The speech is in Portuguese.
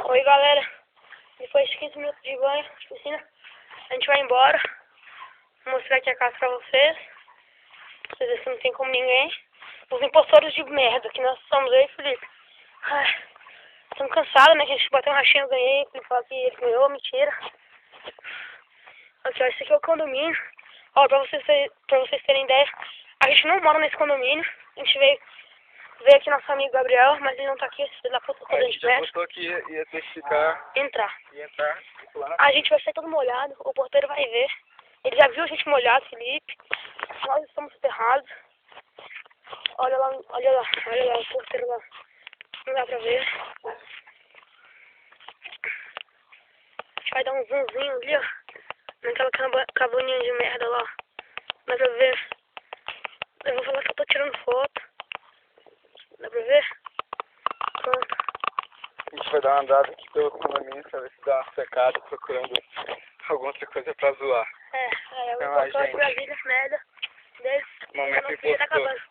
Oi galera, depois de 15 minutos de banho de piscina, a gente vai embora. Vou mostrar aqui a casa pra vocês. Pra vocês verem que não tem como ninguém. Os impostores de merda que nós somos aí, Felipe. Ai, estamos cansados, né? Que a gente bateu um rachinho, eu ganhei. Ele falou que ele ganhou, mentira. Aqui, ó, esse aqui é o condomínio. Ó, pra vocês terem ideia, a gente não mora nesse condomínio. A gente veio aqui nosso amigo Gabriel, mas ele não tá aqui. Ele lá quando a gente já botou que ia ter que ficar... entrar. Ia entrar lá. A gente vai sair todo molhado, o porteiro vai ver. Ele já viu a gente molhado, Felipe. Nós estamos ferrados. Olha lá, o porteiro lá. Não dá pra ver. A gente vai dar um zoomzinho ali, ó. Naquela cabaninha de merda lá. Dá pra ver. Eu vou falar que eu tô tirando foto. Dá pra ver? Pronto. A gente vai dar uma andada aqui pelo condomínio pra ver se dá uma secada procurando alguma outra coisa pra zoar. Eu Então, vou colocar gente. Brasília, merda. Desse. Momento Não, filho, tá impostor. acabando.